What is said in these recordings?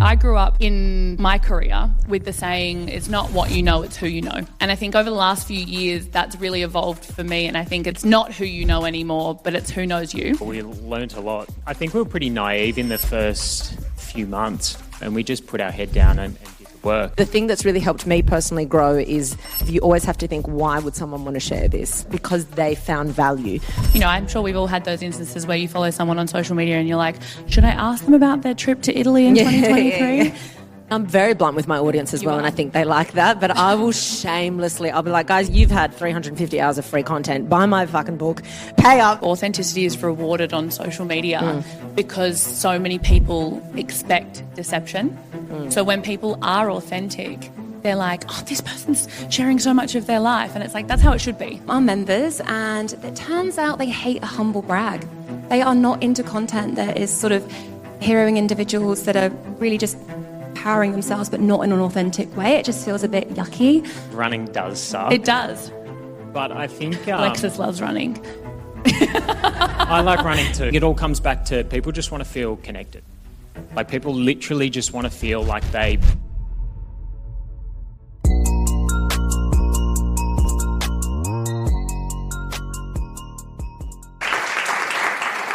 I grew up in my career with the saying, it's not what you know, it's who you know. And I think over the last few years, that's really evolved for me. And I think it's not who you know anymore, but it's who knows you. We learned a lot. I think we were pretty naive in the first few months, and we just put our head down and did the work. The thing that's really helped me personally grow is you always have to think, why would someone want to share this? Because they found value. You know, I'm sure we've all had those instances where you follow someone on social media and you're like, should I ask them about their trip to Italy in 2023? I'm very blunt with my audience as well, and I think they like that, but I will shamelessly, I'll be like, guys, you've had 350 hours of free content. Buy my fucking book. Pay up. Authenticity is rewarded on social media because so many people expect deception. So when people are authentic, they're like, oh, this person's sharing so much of their life. And it's like, that's how it should be. Our members, and it turns out they hate a humble brag. They are not into content that is sort of heroing individuals that are really just powering themselves, but not in an authentic way. It just feels a bit yucky. Running does suck. It does. But I think... Alexis loves running. I like running too. It all comes back to people just want to feel connected. Like people literally just want to feel like they...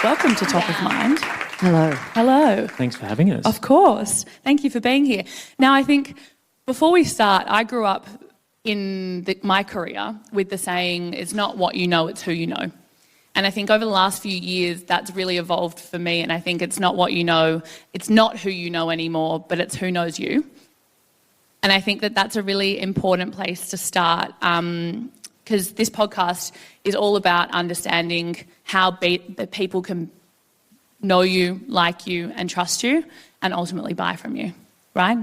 Welcome to Top of Mind. Hello. Hello. Thanks for having us. Of course. Thank you for being here. Now, I think before we start, I grew up in my career with the saying, it's not what you know, it's who you know. And I think over the last few years, that's really evolved for me. And I think it's not what you know, it's not who you know anymore, but it's who knows you. And I think that that's a really important place to start because this podcast is all about understanding how the people can know you, like you, and trust you, and ultimately buy from you, right?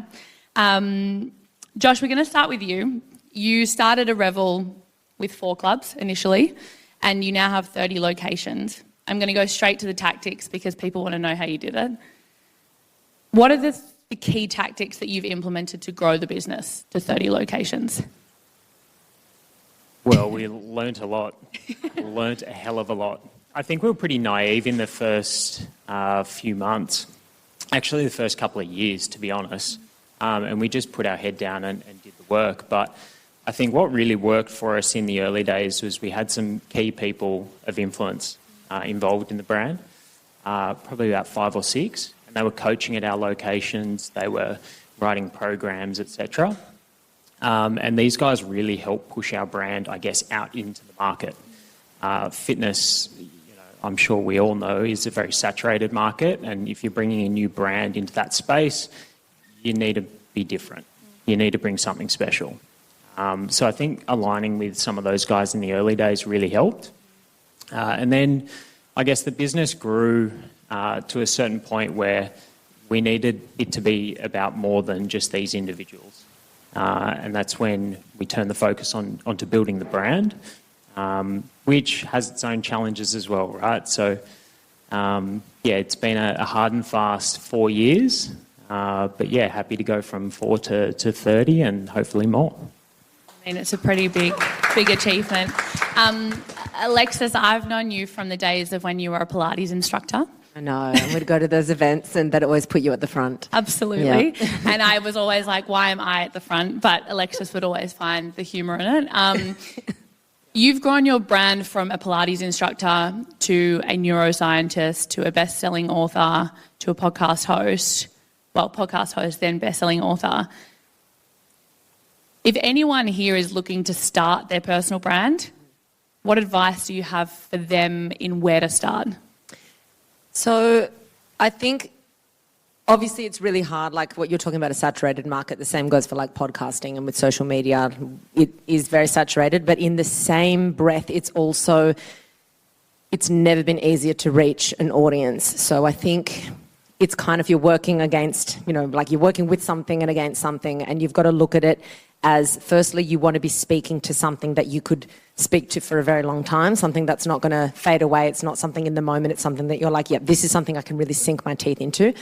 Josh, we're going to start with you. You started a REVL with 4 clubs initially, and you now have 30 locations. I'm going to go straight to the tactics because people want to know how you did it. What are the key tactics that you've implemented to grow the business to 30 locations? Well, we learnt a lot. We learnt a hell of a lot. I think we were pretty naive in the first few months, actually the first couple of years, to be honest, and we just put our head down and did the work. But I think what really worked for us in the early days was we had some key people of influence involved in the brand, probably about 5 or 6, and they were coaching at our locations, they were writing programs, etc. And these guys really helped push our brand, I guess, out into the market. Fitness, I'm sure we all know, is a very saturated market, and if you're bringing a new brand into that space, you need to be different. You need to bring something special. So I think aligning with some of those guys in the early days really helped. And then I guess the business grew to a certain point where we needed it to be about more than just these individuals. And that's when we turned the focus onto building the brand, which has its own challenges as well, right? So, it's been a hard and fast 4 years, but happy to go from 4 to 30 and hopefully more. I mean, it's a pretty big achievement. Alexis, I've known you from the days of when you were a Pilates instructor. I know, and we'd go to those events and that always put you at the front. Absolutely. Yeah. And I was always like, why am I at the front? But Alexis would always find the humour in it. You've grown your brand from a Pilates instructor to a neuroscientist to a best-selling author to a podcast host. Well, podcast host, then best-selling author. If anyone here is looking to start their personal brand, what advice do you have for them in where to start? So I think obviously it's really hard, like what you're talking about, a saturated market. The same goes for like podcasting and with social media. It is very saturated, but in the same breath, it's never been easier to reach an audience. So I think it's kind of you're working against, like you're working with something and against something, and you've got to look at it as, firstly, you want to be speaking to something that you could speak to for a very long time, something that's not going to fade away. It's not something in the moment. It's something that you're like, this is something I can really sink my teeth into.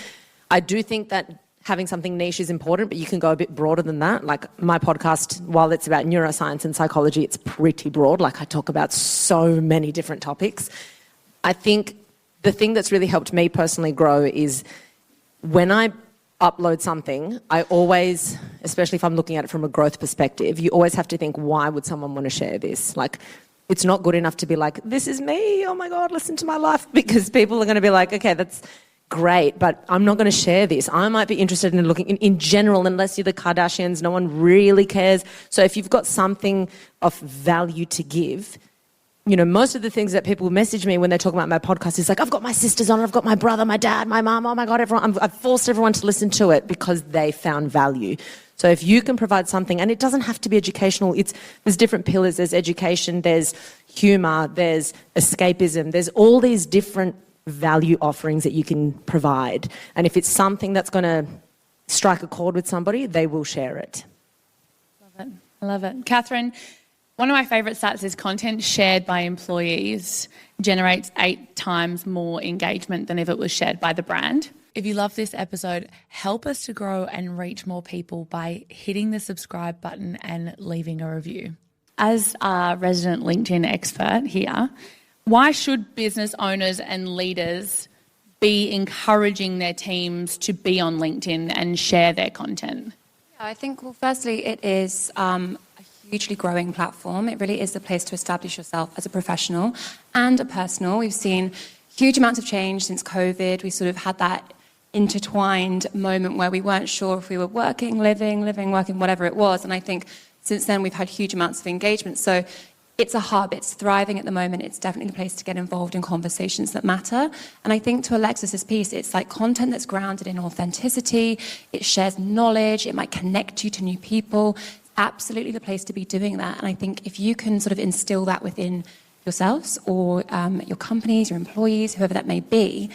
I do think that having something niche is important, but you can go a bit broader than that. Like my podcast, while it's about neuroscience and psychology, it's pretty broad. Like I talk about so many different topics. I think the thing that's really helped me personally grow is when I upload something, I always, especially if I'm looking at it from a growth perspective, you always have to think, why would someone want to share this? Like, it's not good enough to be like, this is me, oh my God, listen to my life, because people are going to be like, okay, that's great, but I'm not going to share this. I might be interested in looking, in general, unless you're the Kardashians, no one really cares. So if you've got something of value to give, you know, most of the things that people message me when they talk about my podcast is like, I've got my sisters on it, I've got my brother, my dad, my mum, oh my God, everyone. I've forced everyone to listen to it because they found value. So if you can provide something, and it doesn't have to be educational, there's different pillars. There's education, there's humour, there's escapism, there's all these different value offerings that you can provide. And if it's something that's going to strike a chord with somebody, they will share it. Love it. I love it. Catherine, one of my favourite stats is content shared by employees generates 8 times more engagement than if it was shared by the brand. If you love this episode, help us to grow and reach more people by hitting the subscribe button and leaving a review. As our resident LinkedIn expert here, why should business owners and leaders be encouraging their teams to be on LinkedIn and share their content? I think, well, firstly, it is a hugely growing platform. It really is the place to establish yourself as a professional and a personal. We've seen huge amounts of change since COVID. We sort of had that intertwined moment where we weren't sure if we were working, living, working, whatever it was. And I think since then we've had huge amounts of engagement. So it's a hub, it's thriving at the moment. It's definitely the place to get involved in conversations that matter. And I think to Alexis's piece, it's like content that's grounded in authenticity. It shares knowledge. It might connect you to new people. Absolutely the place to be doing that. And I think if you can sort of instill that within yourselves or your companies, your employees, whoever that may be,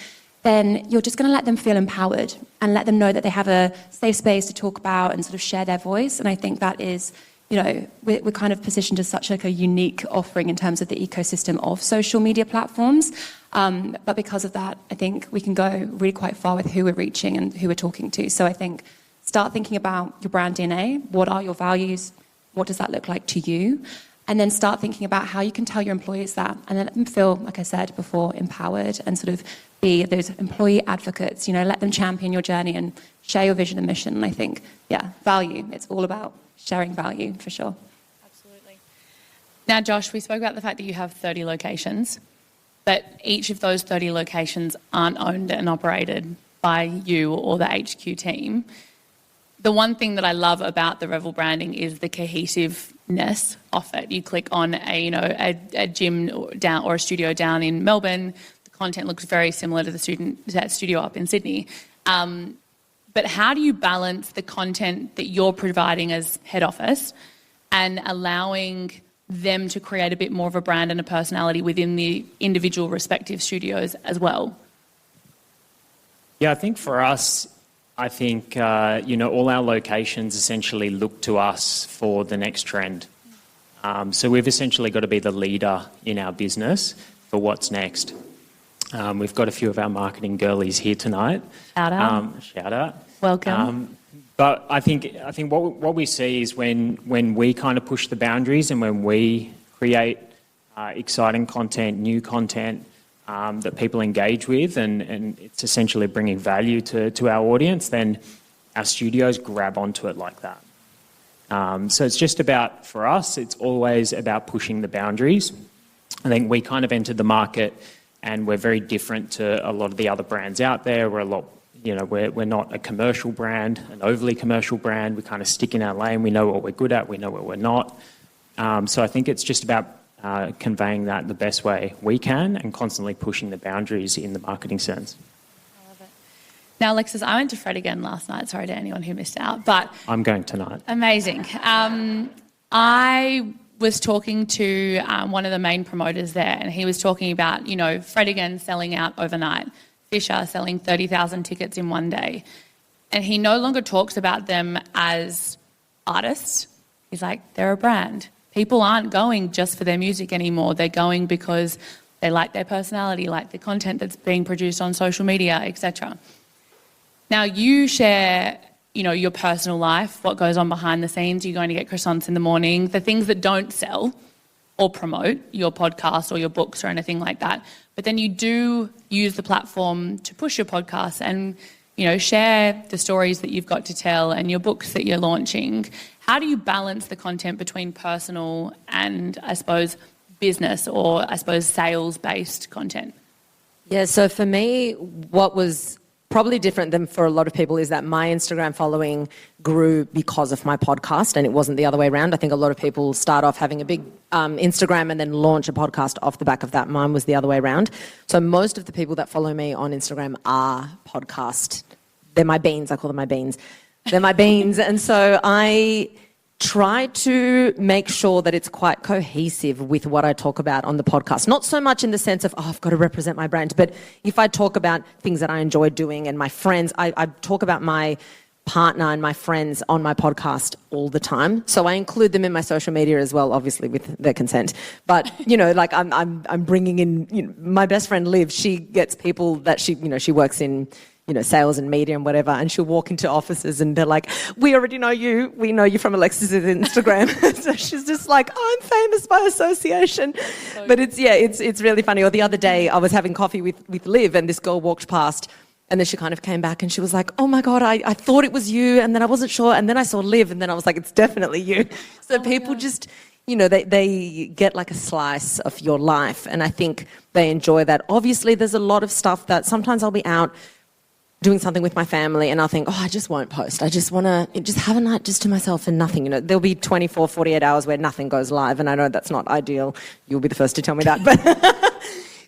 then you're just going to let them feel empowered and let them know that they have a safe space to talk about and sort of share their voice. And I think that is, you know, we're kind of positioned as such like a unique offering in terms of the ecosystem of social media platforms. But because of that, I think we can go really quite far with who we're reaching and who we're talking to. So I think start thinking about your brand DNA. What are your values? What does that look like to you? And then start thinking about how you can tell your employees that, and then let them feel, like I said before, empowered and sort of be those employee advocates, you know, let them champion your journey and share your vision and mission. And I think, yeah, value, it's all about sharing value for sure. Absolutely. Now, Josh, we spoke about the fact that you have 30 locations, but each of those 30 locations aren't owned and operated by you or the HQ team. The one thing that I love about the REVL branding is the cohesiveness of it. You click on a gym down or a studio down in Melbourne, the content looks very similar to that studio up in Sydney. But how do you balance the content that you're providing as head office and allowing them to create a bit more of a brand and a personality within the individual respective studios as well? Yeah, I think for us, all our locations essentially look to us for the next trend. So we've essentially got to be the leader in our business for what's next. We've got a few of our marketing girlies here tonight. Shout out. Shout out. Welcome. But I think what we see is when we kind of push the boundaries and when we create exciting content, new content, that people engage with and it's essentially bringing value to our audience, then our studios grab onto it like that. So it's just about, for us, it's always about pushing the boundaries. I think we kind of entered the market and we're very different to a lot of the other brands out there. We're not a commercial brand, an overly commercial brand. We kind of stick in our lane. We know what we're good at. We know what we're not. So I think it's just about conveying that the best way we can and constantly pushing the boundaries in the marketing sense. I love it. Now, Alexis, I went to Fred again last night. Sorry to anyone who missed out, but I'm going tonight. Amazing. I was talking to one of the main promoters there, and he was talking about, Fred again selling out overnight, Fisher selling 30,000 tickets in one day, and he no longer talks about them as artists. He's like, they're a brand. People aren't going just for their music anymore. They're going because they like their personality, like the content that's being produced on social media, etc. Now, you share, your personal life, what goes on behind the scenes. You're going to get croissants in the morning, the things that don't sell or promote your podcast or your books or anything like that. But then you do use the platform to push your podcast and, share the stories that you've got to tell and your books that you're launching. How do you balance the content between personal and, I suppose, business or, I suppose, sales-based content? Yeah, so for me, what was probably different than for a lot of people is that my Instagram following grew because of my podcast, and it wasn't the other way around. I think a lot of people start off having a big Instagram and then launch a podcast off the back of that. Mine was the other way around. So most of the people that follow me on Instagram are podcast. They're my beans. I call them my beans. They're my beans. And so I try to make sure that it's quite cohesive with what I talk about on the podcast. Not so much in the sense of, I've got to represent my brand, but if I talk about things that I enjoy doing and my friends, I talk about my partner and my friends on my podcast all the time. So I include them in my social media as well, obviously with their consent. But, I'm bringing in, my best friend Liv, she gets people that she works in, sales and media and whatever, and she'll walk into offices and they're like, we already know you. We know you from Alexis' Instagram. So she's just like, I'm famous by association. But it's really funny. Or the other day I was having coffee with Liv and this girl walked past and then she kind of came back and she was like, oh my God, I thought it was you and then I wasn't sure. And then I saw Liv and then I was like, it's definitely you. So people just, they get like a slice of your life, and I think they enjoy that. Obviously, there's a lot of stuff that sometimes I'll be out doing something with my family and I'll think, I just won't post. I just want to just have a night just to myself and nothing. There'll be 24, 48 hours where nothing goes live, and I know that's not ideal. You'll be the first to tell me that.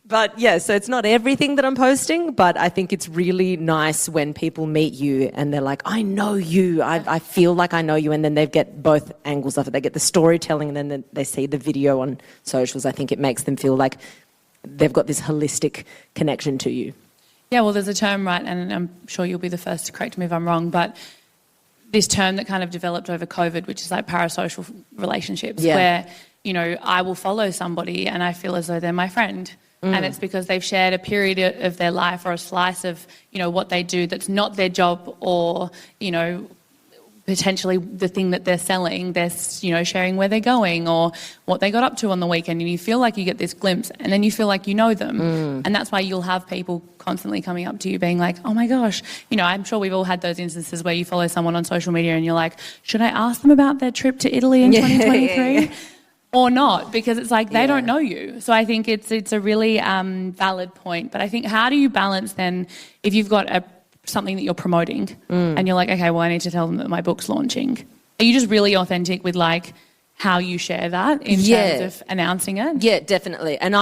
But yeah, so it's not everything that I'm posting, but I think it's really nice when people meet you and they're like, I know you. I feel like I know you. And then they get both angles of it. They get the storytelling and then they see the video on socials. I think it makes them feel like they've got this holistic connection to you. Yeah, well, there's a term, right, and I'm sure you'll be the first to correct me if I'm wrong, but this term that kind of developed over COVID, which is like parasocial relationships, where, I will follow somebody and I feel as though they're my friend. And it's because they've shared a period of their life or a slice of, what they do that's not their job or, potentially the thing that they're selling. They're, sharing where they're going or what they got up to on the weekend. And you feel like you get this glimpse and then you feel like you know them. And that's why you'll have people constantly coming up to you being like, oh my gosh, I'm sure we've all had those instances where you follow someone on social media and you're like, should I ask them about their trip to Italy in 2023? Or not, because it's like they don't know you. So I think it's a really valid point. But I think, how do you balance then if you've got something that you're promoting and you're like, okay, well, I need to tell them that my book's launching. Are you just really authentic with like how you share that in terms of announcing it? Yeah, definitely. And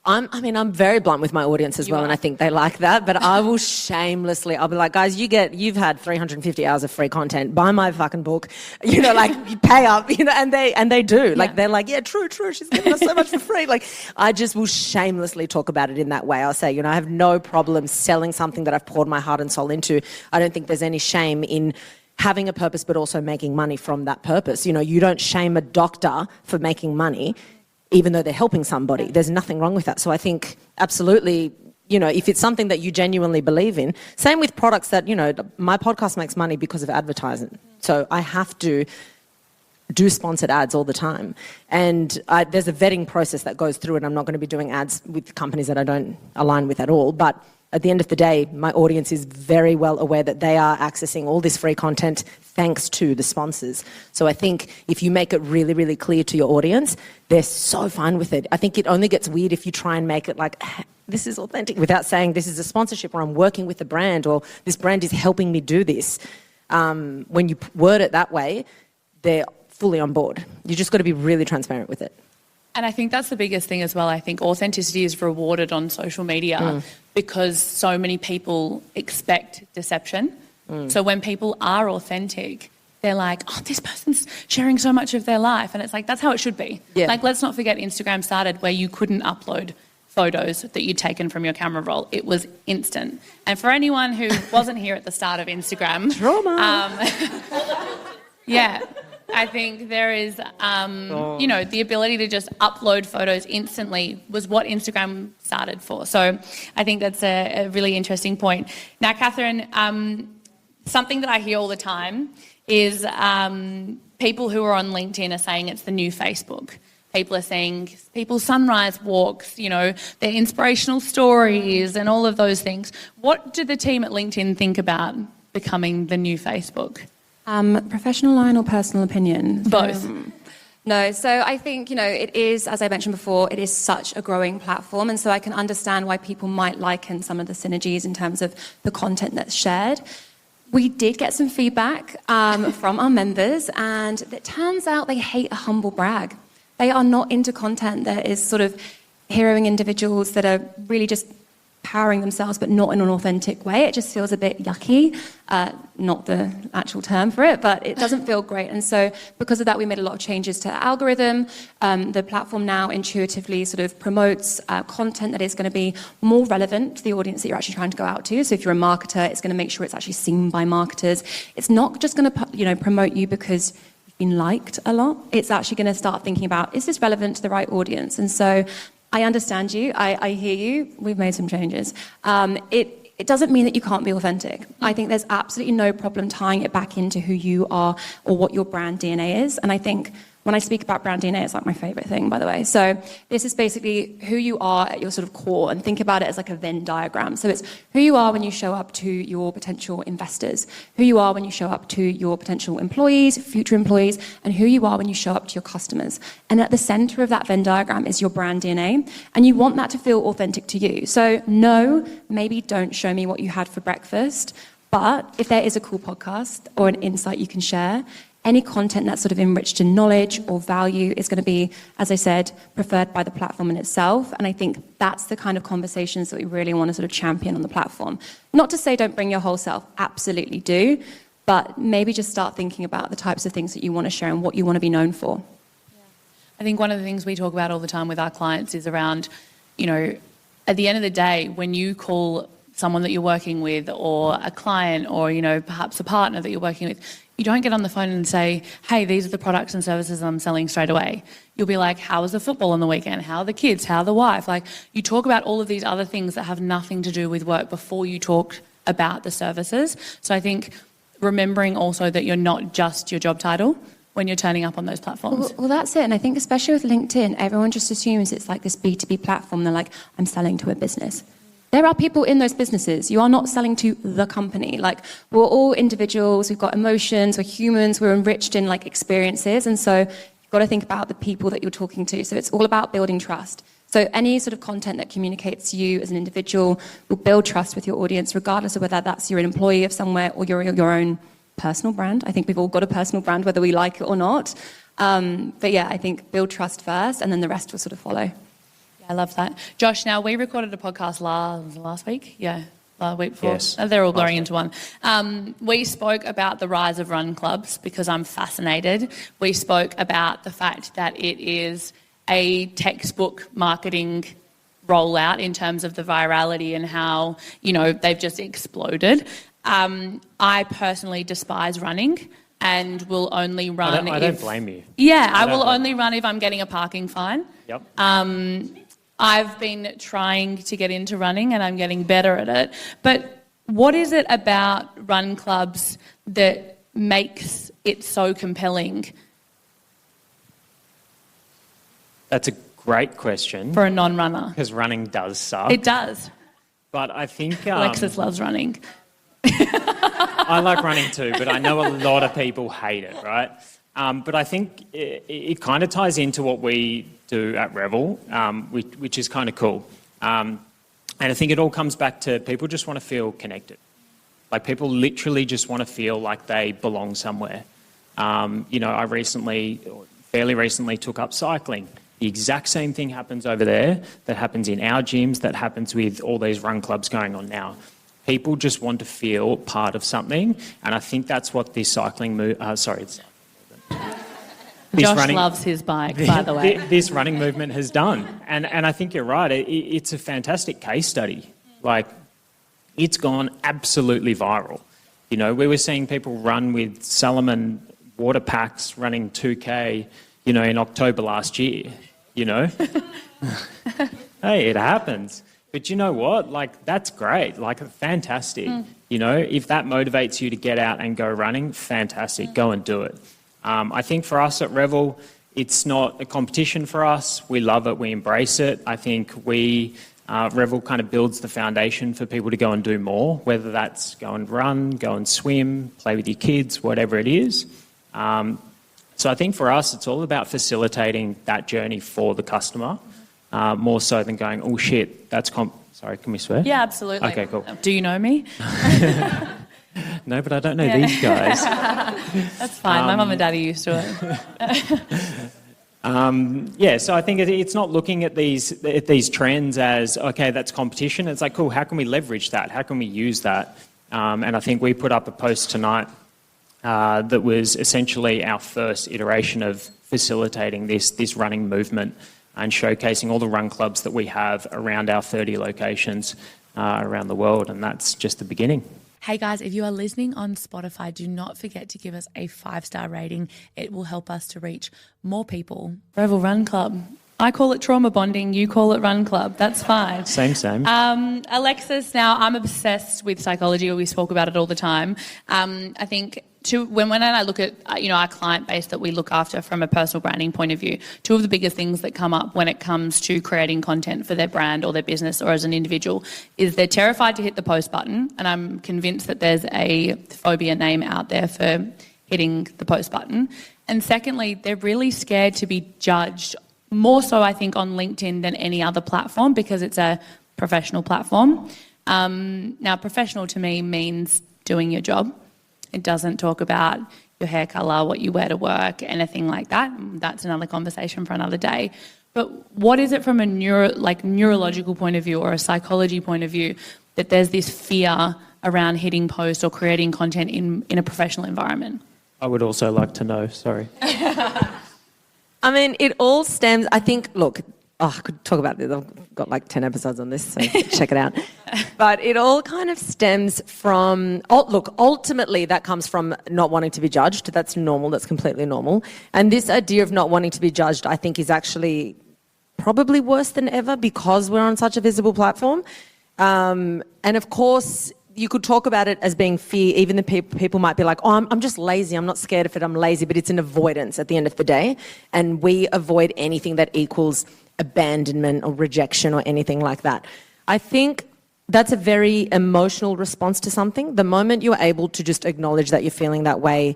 I'm very blunt with my audience as well, and I think they like that, but I will shamelessly, I'll be like, guys, you've had 350 hours of free content, buy my fucking book, you pay up, and they do. Like, they're like, yeah, true, she's giving us so much for free. Like, I just will shamelessly talk about it in that way. I'll say, I have no problem selling something that I've poured my heart and soul into. I don't think there's any shame in having a purpose, but also making money from that purpose. You don't shame a doctor for making money, even though they're helping somebody. There's nothing wrong with that. So I think absolutely, if it's something that you genuinely believe in, same with products that, my podcast makes money because of advertising. So I have to do sponsored ads all the time. And there's a vetting process that goes through it. I'm not going to be doing ads with companies that I don't align with at all. But at the end of the day, my audience is very well aware that they are accessing all this free content thanks to the sponsors. So I think if you make it really, really clear to your audience, they're so fine with it. I think it only gets weird if you try and make it like, this is authentic, without saying this is a sponsorship or I'm working with a brand or this brand is helping me do this. When you word it that way, they're fully on board. You just got to be really transparent with it. And I think that's the biggest thing as well. I think authenticity is rewarded on social media because so many people expect deception. So when people are authentic, they're like, oh, this person's sharing so much of their life. And it's like, that's how it should be. Yeah. Like, let's not forget Instagram started where you couldn't upload photos that you'd taken from your camera roll. It was instant. And for anyone who wasn't here at the start of Instagram... Drama! I think there is, the ability to just upload photos instantly was what Instagram started for. So I think that's a really interesting point. Now, Catherine, something that I hear all the time is people who are on LinkedIn are saying it's the new Facebook. People are seeing people's sunrise walks, you know, their inspirational stories and all of those things. What do the team at LinkedIn think about becoming the new Facebook? Professional line or personal opinion? Both. No, so I think, you know, it is, as I mentioned before, it is such a growing platform, and so I can understand why people might liken some of the synergies in terms of the content that's shared. We did get some feedback from our members, and it turns out they hate a humble brag. They are not into content that is sort of heroing individuals that are really just powering themselves, but not in an authentic way. It just feels a bit yucky, not the actual term for it, but it doesn't feel great. And so because of that, we made a lot of changes to the algorithm. The platform now intuitively sort of promotes content that is going to be more relevant to the audience that you're actually trying to go out to. So if you're a marketer, it's going to make sure it's actually seen by marketers. It's not just going to, you know, promote you because you've been liked a lot. It's actually going to start thinking about, is this relevant to the right audience? And so I understand you. I hear you. We've made some changes. It doesn't mean that you can't be authentic. I think there's absolutely no problem tying it back into who you are or what your brand DNA is. And I think when I speak about brand DNA, it's like my favorite thing, by the way. So this is basically who you are at your sort of core, and think about it as like a Venn diagram. So it's who you are when you show up to your potential investors, who you are when you show up to your potential employees, future employees, and who you are when you show up to your customers. And at the center of that Venn diagram is your brand DNA, and you want that to feel authentic to you. So no, maybe don't show me what you had for breakfast, but if there is a cool podcast or an insight you can share, any content that's sort of enriched in knowledge or value is going to be, as I said, preferred by the platform in itself. And I think that's the kind of conversations that we really want to sort of champion on the platform. Not to say don't bring your whole self, absolutely do, but maybe just start thinking about the types of things that you want to share and what you want to be known for. I think one of the things we talk about all the time with our clients is around, you know, at the end of the day, when you call someone that you're working with or a client or, you know, perhaps a partner that you're working with, you don't get on the phone and say, hey, these are the products and services I'm selling straight away. You'll be like, how was the football on the weekend? How are the kids? How are the wife? Like, you talk about all of these other things that have nothing to do with work before you talk about the services. So I think remembering also that you're not just your job title when you're turning up on those platforms. Well, that's it. And I think especially with LinkedIn, everyone just assumes it's like this B2B platform. They're like, I'm selling to a business. There are people in those businesses. You are not selling to the company. Like, we're all individuals. We've got emotions. We're humans. We're enriched in like experiences. And so you've got to think about the people that you're talking to. So it's all about building trust. So any sort of content that communicates you as an individual will build trust with your audience, regardless of whether that's you're an employee of somewhere or you're your own personal brand. I think we've all got a personal brand, whether we like it or not. But yeah, I think build trust first, and then the rest will sort of follow. I love that. Josh, now we recorded a podcast last week. Yeah, week before. Yes. They're all blurring into one. We spoke about the rise of run clubs because I'm fascinated. We spoke about the fact that it is a textbook marketing rollout in terms of the virality and how, you know, they've just exploded. I personally despise running and will only run I don't blame you. Yeah, I will only run if I'm getting a parking fine. Yep. I've been trying to get into running and I'm getting better at it. But what is it about run clubs that makes it so compelling? That's a great question. For a non-runner. Because running does suck. It does. But I think... Alexis loves running. I like running too, but I know a lot of people hate it, right? But I think it kind of ties into what we do at REVL, which is kind of cool. And I think it all comes back to people just want to feel connected. Like, people literally just want to feel like they belong somewhere. You know, I fairly recently took up cycling. The exact same thing happens over there that happens in our gyms, that happens with all these run clubs going on now. People just want to feel part of something, and I think that's what this cycling Josh loves his bike, by the way. This running movement has done. And I think you're right. It's a fantastic case study. Like, it's gone absolutely viral. You know, we were seeing people run with Salomon water packs running 2K, you know, in October last year, you know. Hey, it happens. But you know what? Like, that's great. Like, fantastic. You know, if that motivates you to get out and go running, fantastic. Go and do it. I think for us at REVL, It's not a competition for us. We love it. We embrace it. I think REVL kind of builds the foundation for people to go and do more, whether that's go and run, go and swim, play with your kids, whatever it is. So I think for us, it's all about facilitating that journey for the customer, more so than going, oh shit, that's sorry, can we swear? Yeah, absolutely. Okay, cool. Do you know me? No, but I don't know these guys. That's fine. My mum and daddy used to it. So I think it's not looking at these trends as, okay, that's competition. It's like, cool, how can we leverage that? How can we use that? And I think we put up a post tonight that was essentially our first iteration of facilitating this running movement and showcasing all the run clubs that we have around our 30 locations around the world, and that's just the beginning. Hey guys, if you are listening on Spotify, do not forget to give us a 5-star rating. It will help us to reach more people. REVL Run Club. I call it trauma bonding, you call it run club. That's fine. Same. Alexis, now I'm obsessed with psychology. We talk about it all the time. I think when I look at our client base that we look after from a personal branding point of view, two of the biggest things that come up when it comes to creating content for their brand or their business or as an individual is they're terrified to hit the post button, and I'm convinced that there's a phobia name out there for hitting the post button. And secondly, they're really scared to be judged, more so I think on LinkedIn than any other platform because it's a professional platform. Now, professional to me means doing your job. It doesn't talk about your hair colour, what you wear to work, anything like that. That's another conversation for another day. But what is it from a neurological point of view or a psychology point of view that there's this fear around hitting posts or creating content in a professional environment? I would also like to know, sorry. I mean, it all stems, I think, look, I could talk about this. I've got like 10 episodes on this, so check it out. But it all kind of stems from, ultimately that comes from not wanting to be judged. That's normal. That's completely normal. And this idea of not wanting to be judged, I think, is actually probably worse than ever because we're on such a visible platform. And of course, you could talk about it as being fear. Even the people might be like, oh, I'm just lazy. I'm not scared of it. I'm lazy. But it's an avoidance at the end of the day. And we avoid anything that equals abandonment or rejection or anything like that. I think that's a very emotional response to something. The moment you're able to just acknowledge that you're feeling that way,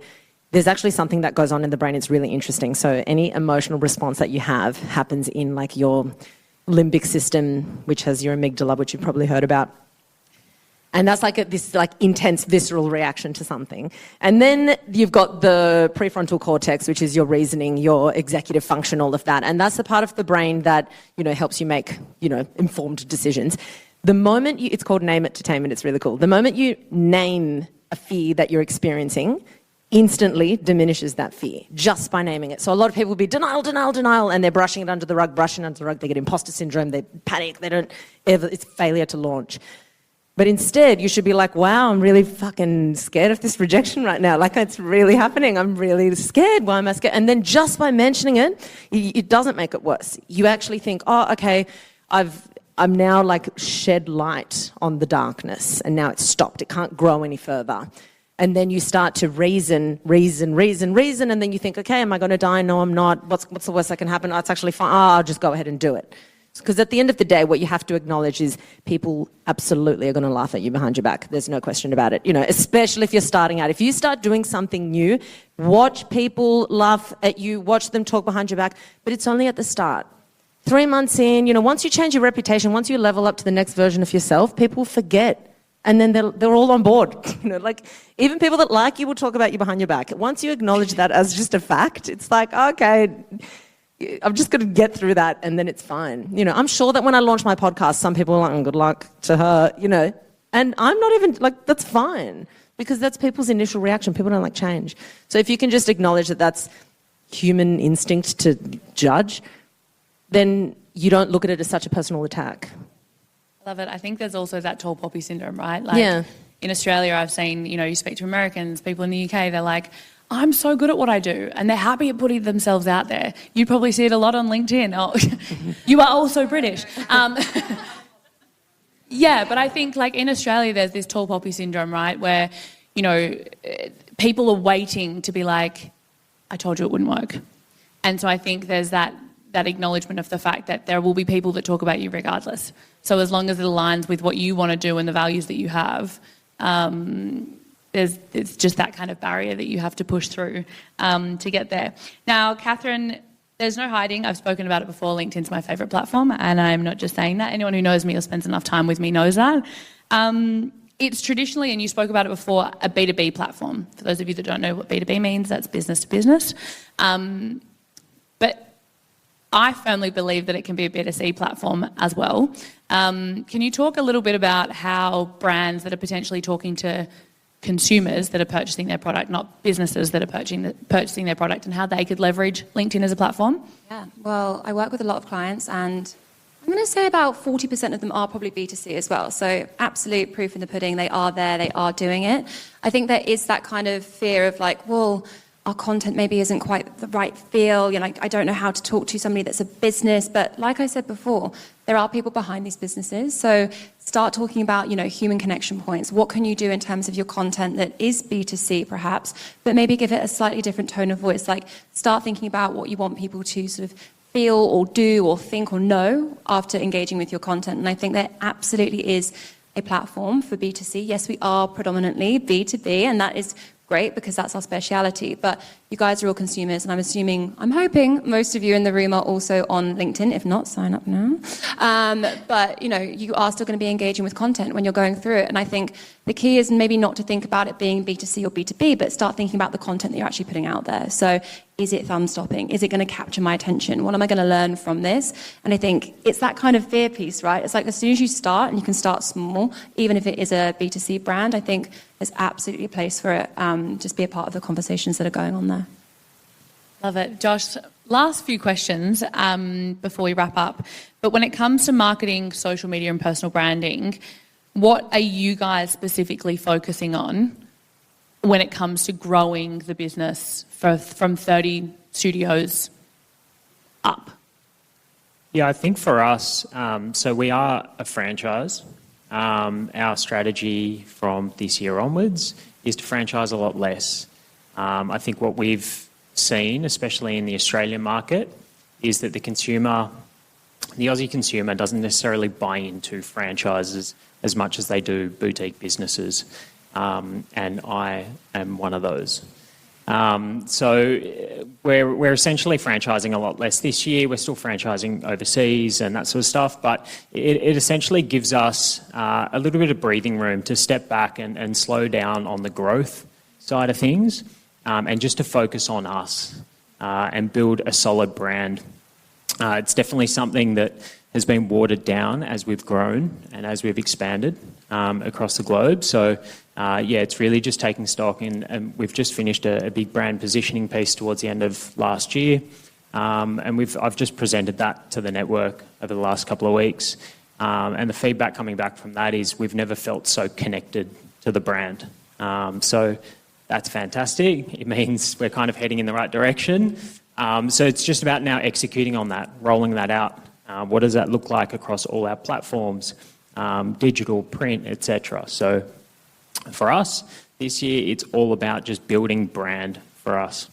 there's actually something that goes on in the brain. It's really interesting. So any emotional response that you have happens in like your limbic system, which has your amygdala, which you've probably heard about. And that's like this intense visceral reaction to something. And then you've got the prefrontal cortex, which is your reasoning, your executive function, all of that. And that's the part of the brain that, helps you make, informed decisions. The moment it's called name it to tame it, it's really cool. The moment you name a fear that you're experiencing, instantly diminishes that fear just by naming it. So a lot of people will be denial, and they're brushing it under the rug, they get imposter syndrome, they panic, it's failure to launch. But instead, you should be like, wow, I'm really fucking scared of this rejection right now. Like, it's really happening. I'm really scared. Why am I scared? And then just by mentioning it, it doesn't make it worse. You actually think, oh, okay, I'm now like shed light on the darkness, and now it's stopped. It can't grow any further. And then you start to reason, and then you think, okay, am I going to die? No, I'm not. What's the worst that can happen? Oh, it's actually fine. Oh, I'll just go ahead and do it. Because at the end of the day, what you have to acknowledge is people absolutely are going to laugh at you behind your back. There's no question about it. Especially if you're starting out. If you start doing something new, watch people laugh at you, watch them talk behind your back, but it's only at the start. 3 months in, once you change your reputation, once you level up to the next version of yourself, people forget. And then they're all on board. Even people that like you will talk about you behind your back. Once you acknowledge that as just a fact, it's like, okay, I'm just going to get through that and then it's fine. I'm sure that when I launched my podcast, some people were like, oh, good luck to her, and I'm not even like, that's fine because that's people's initial reaction. People don't like change. So if you can just acknowledge that that's human instinct to judge, then you don't look at it as such a personal attack. I love it. I think there's also that tall poppy syndrome, right? Yeah. In Australia, I've seen, you speak to Americans, people in the UK, they're like, I'm so good at what I do, and they're happy at putting themselves out there. You probably see it a lot on LinkedIn. Oh, you are also British. Yeah, but I think like in Australia, there's this tall poppy syndrome, right, where, people are waiting to be like, I told you it wouldn't work. And so I think there's that acknowledgement of the fact that there will be people that talk about you regardless. So as long as it aligns with what you want to do and the values that you have, it's just that kind of barrier that you have to push through to get there. Now, Catherine, there's no hiding. I've spoken about it before. LinkedIn's my favourite platform, and I'm not just saying that. Anyone who knows me or spends enough time with me knows that. It's traditionally, and you spoke about it before, a B2B platform. For those of you that don't know what B2B means, that's business to business. But I firmly believe that it can be a B2C platform as well. Can you talk a little bit about how brands that are potentially talking to consumers that are purchasing their product, not businesses that are purchasing their product, and how they could leverage LinkedIn as a platform? Yeah, well, I work with a lot of clients, and I'm going to say about 40% of them are probably B2C as well. So absolute proof in the pudding. They are there. They are doing it. I think there is that kind of fear of like, well, our content maybe isn't quite the right feel. You know, I don't know how to talk to somebody that's a business. But like I said before, there are people behind these businesses. So start talking about, human connection points. What can you do in terms of your content that is B2C perhaps, but maybe give it a slightly different tone of voice? Like start thinking about what you want people to sort of feel or do or think or know after engaging with your content. And I think there absolutely is a platform for B2C. Yes, we are predominantly B2B, and that is great because that's our speciality. But you guys are all consumers, and I'm hoping most of you in the room are also on LinkedIn. If not, sign up now. But you are still going to be engaging with content when you're going through it. And I think the key is maybe not to think about it being B2C or B2B, but start thinking about the content that you're actually putting out there. So is it thumb stopping? Is it going to capture my attention? What am I going to learn from this? And I think it's that kind of fear piece, right? It's like as soon as you start, and you can start small, even if it is a B2C brand, I think there's absolutely a place for it. Just be a part of the conversations that are going on there. Love it. Josh, last few questions before we wrap up. But when it comes to marketing, social media and personal branding, what are you guys specifically focusing on when it comes to growing the business from 30 studios up? Yeah, I think for us, so we are a franchise. Our strategy from this year onwards is to franchise a lot less. I think what we've seen, especially in the Australian market, is that the Aussie consumer doesn't necessarily buy into franchises as much as they do boutique businesses. And I am one of those. So we're essentially franchising a lot less this year. We're still franchising overseas and that sort of stuff, but it essentially gives us a little bit of breathing room to step back and slow down on the growth side of things, and just to focus on us and build a solid brand. It's definitely something that has been watered down as we've grown and as we've expanded across the globe. So it's really just taking stock, and we've just finished a big brand positioning piece towards the end of last year, and I've just presented that to the network over the last couple of weeks, and the feedback coming back from that is we've never felt so connected to the brand. So that's fantastic. It means we're kind of heading in the right direction. So it's just about now executing on that, rolling that out. What does that look like across all our platforms, digital, print, etc.? So for us, this year, it's all about just building brand for us.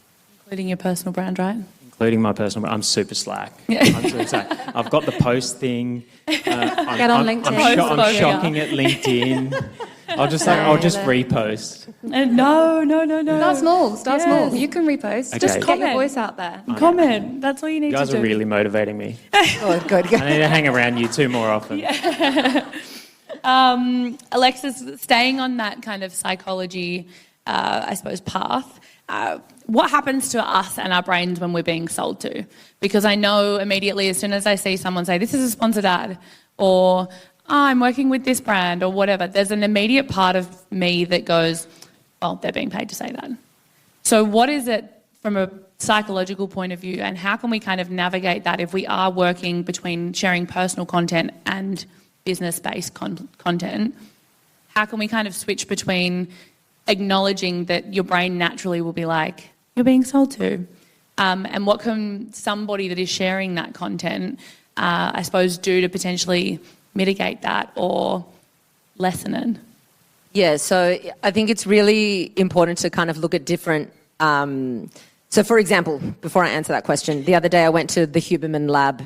Including your personal brand, right? Including my personal brand. I'm super slack. Yeah. I'm super slack. I've got the post thing. Get on LinkedIn. I'm shocking at LinkedIn. I'll just repost. No. Start small. You can repost. Okay. Just get your voice out there. Comment. That's all you need to do. You guys are really motivating me. Good. I need to hang around you two more often. Yeah. Alexis, staying on that kind of psychology, I suppose, path, what happens to us and our brains when we're being sold to? Because I know immediately as soon as I see someone say, this is a sponsored ad, or I'm working with this brand or whatever, there's an immediate part of me that goes, well, they're being paid to say that. So what is it from a psychological point of view, and how can we kind of navigate that if we are working between sharing personal content and business-based content? How can we kind of switch between acknowledging that your brain naturally will be like, you're being sold to, and what can somebody that is sharing that content, I suppose, do to potentially mitigate that or lessen it? Yeah, so I think it's really important to kind of look at different So, for example, before I answer that question, the other day I went to the Huberman Lab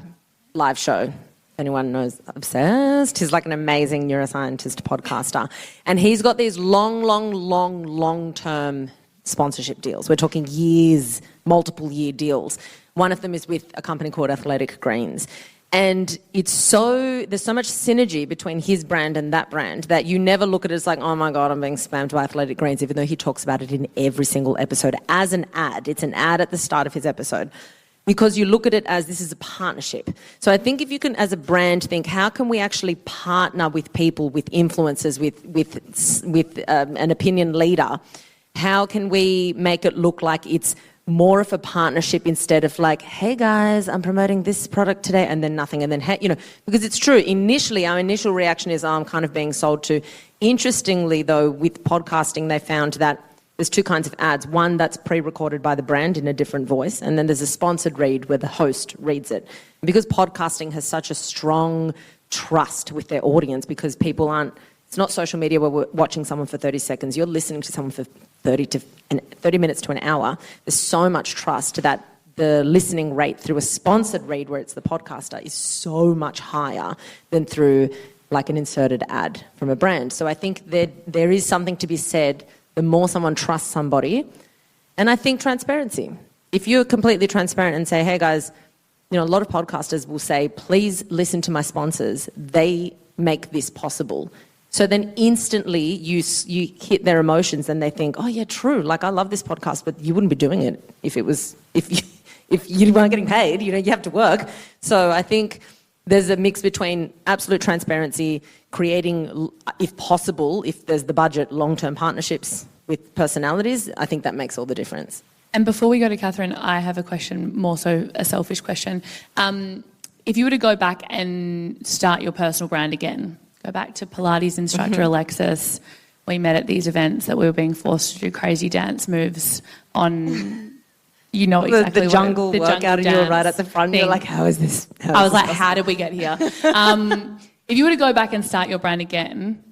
live show. If anyone knows Obsessed, he's like an amazing neuroscientist podcaster. And he's got these long-term sponsorship deals. We're talking years, multiple year deals. One of them is with a company called Athletic Greens. And there's so much synergy between his brand and that brand that you never look at it as like, oh my God, I'm being spammed by Athletic Greens, even though he talks about it in every single episode as an ad. It's an ad at the start of his episode. Because you look at it as this is a partnership. So I think if you can, as a brand, think, how can we actually partner with people, with influencers, with an opinion leader? How can we make it look like it's more of a partnership instead of like, hey guys, I'm promoting this product today, and then nothing, and then, hey, because it's true. Initially, our initial reaction is, oh, I'm kind of being sold to. Interestingly, though, with podcasting, they found that there's two kinds of ads. One that's pre-recorded by the brand in a different voice, and then there's a sponsored read where the host reads it. And because podcasting has such a strong trust with their audience, because people aren't, it's not social media where we're watching someone for 30 seconds, you're listening to someone for 30 minutes to an hour. There's so much trust that the listening rate through a sponsored read where it's the podcaster is so much higher than through like an inserted ad from a brand. So I think there is something to be said. The more someone trusts somebody, and I think transparency. If you're completely transparent and say, hey guys, a lot of podcasters will say, please listen to my sponsors. They make this possible. So then instantly you hit their emotions and they think, oh yeah, true. Like I love this podcast, but you wouldn't be doing it if you weren't getting paid. You have to work. So I think there's a mix between absolute transparency, creating, if possible, if there's the budget, long-term partnerships with personalities. I think that makes all the difference. And before we go to Catherine, I have a question, more so a selfish question. If you were to go back and start your personal brand again, go back to Pilates instructor Alexis, we met at these events that we were being forced to do crazy dance moves on, exactly the jungle workout, and you were right at the front. You're like, how is this? I was like, how did we get here? If you were to go back and start your brand again,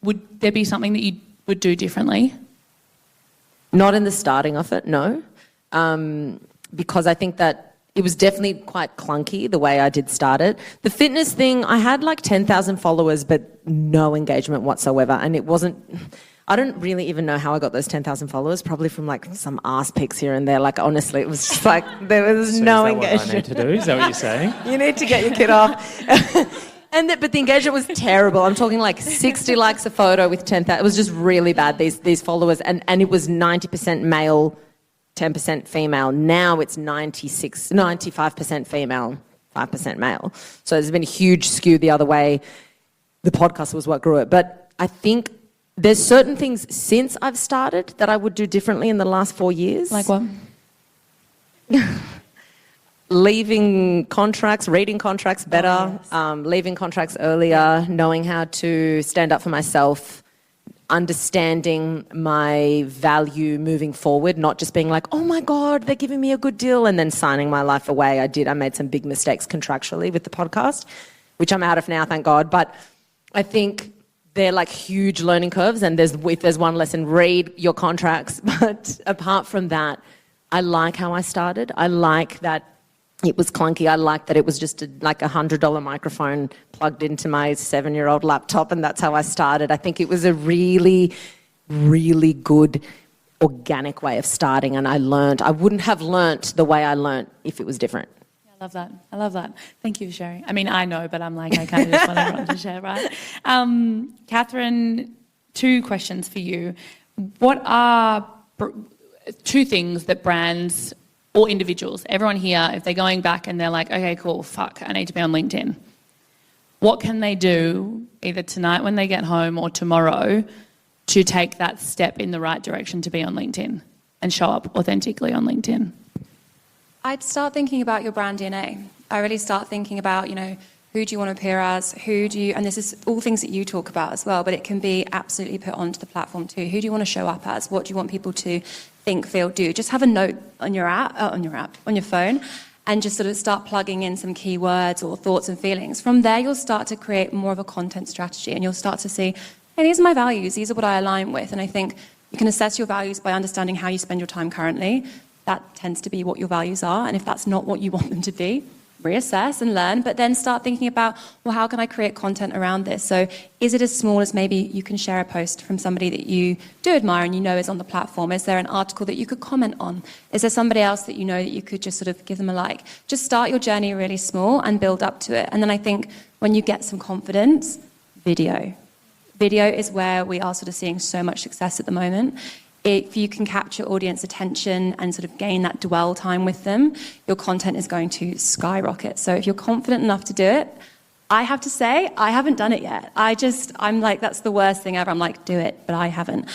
would there be something that you would do differently? Not in the starting of it, no. Because I think that it was definitely quite clunky the way I did start it. The fitness thing, I had like 10,000 followers, but no engagement whatsoever. And it wasn't, I don't really even know how I got those 10,000 followers, probably from like some ass pics here and there. Like, honestly, it was just like, there was no engagement. What I need to do? Is that what you're saying? You need to get your kid off. But the engagement was terrible. I'm talking like 60 likes a photo with 10,000. It was just really bad, these followers. And it was 90% male, 10% female. Now it's 95% female, 5% male. So there's been a huge skew the other way. The podcast was what grew it. But I think there's certain things since I've started that I would do differently in the last 4 years. Like what? Leaving contracts, reading contracts better, leaving contracts earlier, knowing how to stand up for myself, understanding my value moving forward, not just being like, oh my God, they're giving me a good deal, and then signing my life away. I made some big mistakes contractually with the podcast, which I'm out of now, thank God. But I think they're like huge learning curves, and if there's one lesson, read your contracts. But apart from that, I like how I started. I like that it was clunky. I like that it was just like $100 microphone plugged into my 7-year-old laptop, and that's how I started. I think it was a really, really good organic way of starting, and I wouldn't have learnt the way I learnt if it was different. I love that. Thank you for sharing. I mean, I know, but I'm like, I kind of just want everyone to share, right? Catherine, 2 questions for you. What are 2 things that brands or individuals, everyone here, if they're going back and they're like, okay, cool, fuck, I need to be on LinkedIn. What can they do either tonight when they get home or tomorrow to take that step in the right direction to be on LinkedIn and show up authentically on LinkedIn? I'd start thinking about your brand DNA. I really start thinking about, who do you want to appear as? And this is all things that you talk about as well, but it can be absolutely put onto the platform too. Who do you want to show up as? What do you want people to think, feel, do? Just have a note on your phone, and just sort of start plugging in some keywords or thoughts and feelings. From there, you'll start to create more of a content strategy, and you'll start to see, hey, these are my values, these are what I align with. And I think you can assess your values by understanding how you spend your time currently, that tends to be what your values are. And if that's not what you want them to be, reassess and learn, but then start thinking about, well, how can I create content around this? So is it as small as maybe you can share a post from somebody that you do admire and you know is on the platform? Is there an article that you could comment on? Is there somebody else that you know that you could just sort of give them a like? Just start your journey really small and build up to it. And then I think when you get some confidence, video. Video is where we are sort of seeing so much success at the moment. If you can capture audience attention and sort of gain that dwell time with them, your content is going to skyrocket. So if you're confident enough to do it, I have to say, I haven't done it yet. I'm like, that's the worst thing ever. I'm like, do it, but I haven't.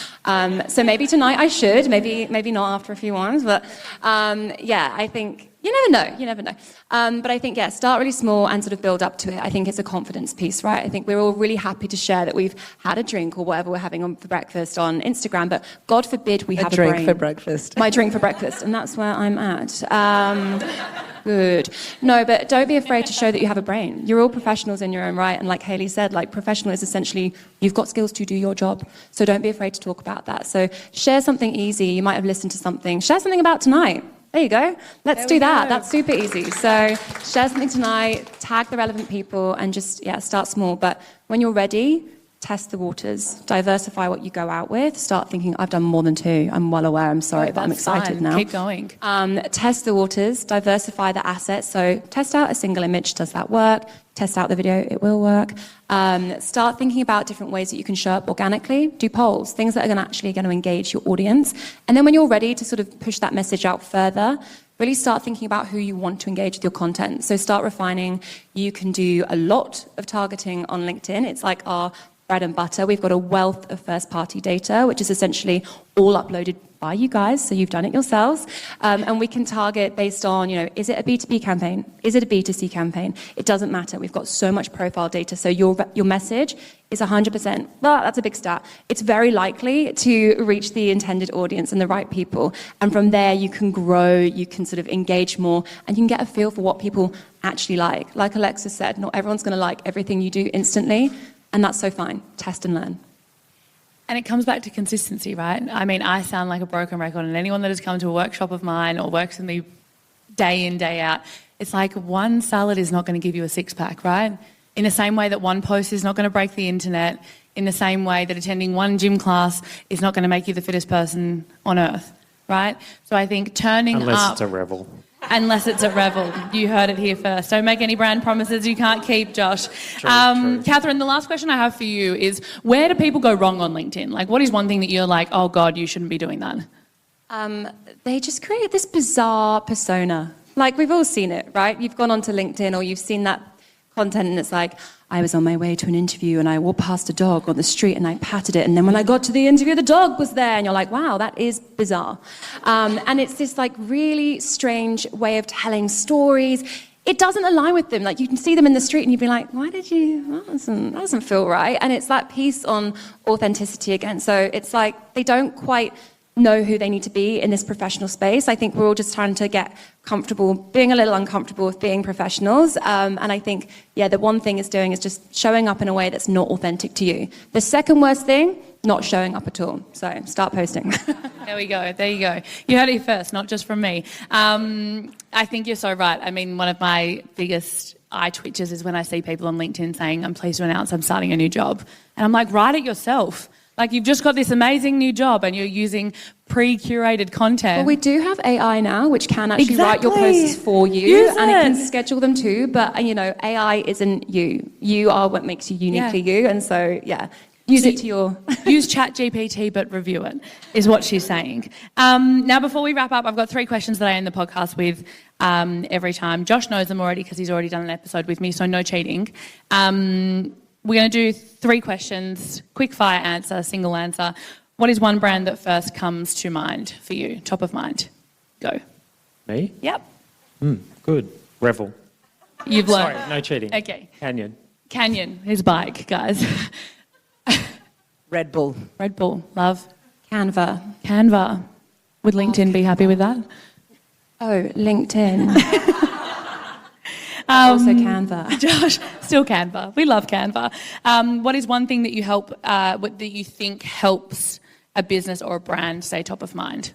So maybe tonight I should, maybe not after a few ones, but yeah, I think, you never know. But I think, yeah, start really small and sort of build up to it. I think it's a confidence piece, right? I think we're all really happy to share that we've had a drink or whatever we're having for breakfast on Instagram, but God forbid we have a drink brain. for breakfast. My drink for breakfast, and that's where I'm at. Good. No, but don't be afraid to show that you have a brain. You're all professionals in your own right, and like Hayley said, like professional is essentially you've got skills to do your job, so don't be afraid to talk about that. So share something easy. You might have listened to something. Share something about tonight. There you go. Let's do that. That's super easy. So share something tonight, tag the relevant people, and just, start small. But when you're ready, test the waters, diversify what you go out with, start thinking, I've done more than 2. I'm well aware, I'm sorry, but I'm excited fine. now. Keep going. Test the waters, diversify the assets. So test out a single image, does that work? Test out the video, it will work. Start thinking about different ways that you can show up organically. Do polls, things that are actually going to engage your audience. And then when you're ready to sort of push that message out further, really start thinking about who you want to engage with your content. So start refining. You can do a lot of targeting on LinkedIn. It's like our bread and butter. We've got a wealth of first-party data, which is essentially all uploaded by you guys, so you've done it yourselves. And we can target based on, is it a B2B campaign? Is it a B2C campaign? It doesn't matter. We've got so much profile data, so your message is 100%. Well, that's a big stat. It's very likely to reach the intended audience and the right people. And from there, you can grow, you can sort of engage more, and you can get a feel for what people actually like. Like Alexis said, not everyone's going to like everything you do instantly, and that's so fine. Test and learn. And it comes back to consistency, right? I mean, I sound like a broken record, and anyone that has come to a workshop of mine or works with me day in, day out, it's like one salad is not going to give you a six-pack, right? In the same way that one post is not going to break the internet, in the same way that attending one gym class is not going to make you the fittest person on earth, right? So I think turning up... Unless it's a REVL. Unless it's a REVL. You heard it here first. Don't make any brand promises you can't keep, Josh. True. Catherine, the last question I have for you is, where do people go wrong on LinkedIn? Like, what is one thing that you're like, oh, God, you shouldn't be doing that? They just create this bizarre persona. Like, we've all seen it, right? You've gone onto LinkedIn or you've seen that content and it's like, I was on my way to an interview and I walked past a dog on the street and I patted it, and then when I got to the interview, the dog was there, and you're like, wow, that is bizarre. And it's this like really strange way of telling stories. It doesn't align with them. Like, you can see them in the street and you'd be like, that doesn't feel right. And it's that piece on authenticity again. So it's like they don't quite know who they need to be in this professional space. I think we're all just trying to get comfortable, being a little uncomfortable with being professionals. And I think, the one thing it's doing is just showing up in a way that's not authentic to you. The second worst thing, not showing up at all. So start posting. There we go. There you go. You heard it first, not just from me. I think you're so right. I mean, one of my biggest eye twitches is when I see people on LinkedIn saying, I'm pleased to announce I'm starting a new job. And I'm like, write it yourself. Like, you've just got this amazing new job and you're using pre-curated content. Well, we do have AI now, which can actually write your Exactly. posts for you. Use and it it. can schedule them too. But, AI isn't you. You are what makes you uniquely you. And so, use it to your... Use ChatGPT, but review it, is what she's saying. Now, before we wrap up, I've got 3 questions that I end the podcast with every time. Josh knows them already because he's already done an episode with me, so no cheating. We're going to do 3 questions, quick fire answer, single answer. What is one brand that first comes to mind for you, top of mind? Go. Me? Yep. Good. REVL. You've learned. Sorry, no cheating. Okay. Canyon. His bike, guys. Red Bull. Red Bull, love. Canva. Would LinkedIn be happy with that? Oh, LinkedIn. Also Canva. Josh, still Canva. We love Canva. What is one thing that that you think helps a business or a brand stay top of mind?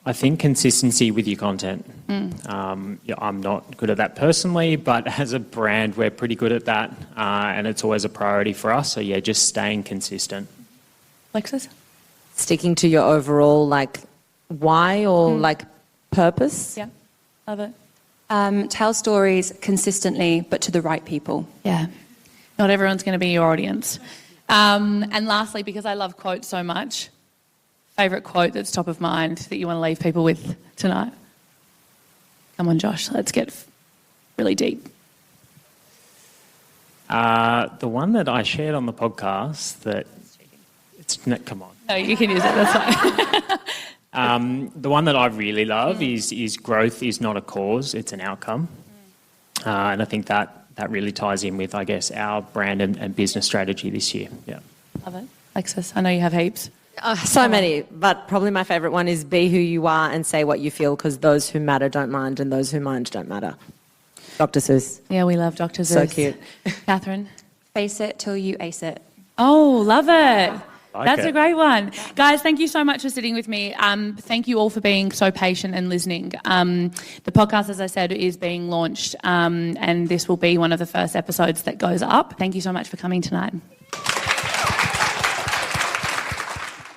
I think consistency with your content. Yeah, I'm not good at that personally, but as a brand, we're pretty good at that, and it's always a priority for us. So yeah, just staying consistent. Alexis? Sticking to your overall why or purpose. Yeah, love it. Tell stories consistently, but to the right people. Yeah, not everyone's going to be your audience. And lastly, because I love quotes so much, favourite quote that's top of mind that you want to leave people with tonight? Come on, Josh, let's get really deep. The one that I shared on the podcast that come on. No, you can use it, that's fine. The one that I really love is growth is not a cause, it's an outcome. And I think that really ties in with, I guess, our brand and business strategy this year. Yeah. Love it. Alexis, I know you have heaps. So many, but probably my favourite one is be who you are and say what you feel, because those who matter don't mind and those who mind don't matter. Dr. Seuss. Yeah, we love Dr. Seuss. So cute. Catherine? Face it till you ace it. Oh, love it. That's it. a great one. Guys, thank you so much for sitting with me. Thank you all for being so patient and listening. The podcast, as I said, is being launched, and this will be one of the first episodes that goes up. Thank you so much for coming tonight.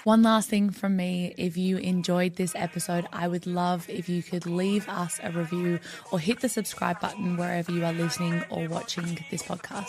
One last thing from me, if you enjoyed this episode, I would love if you could leave us a review or hit the subscribe button wherever you are listening or watching this podcast.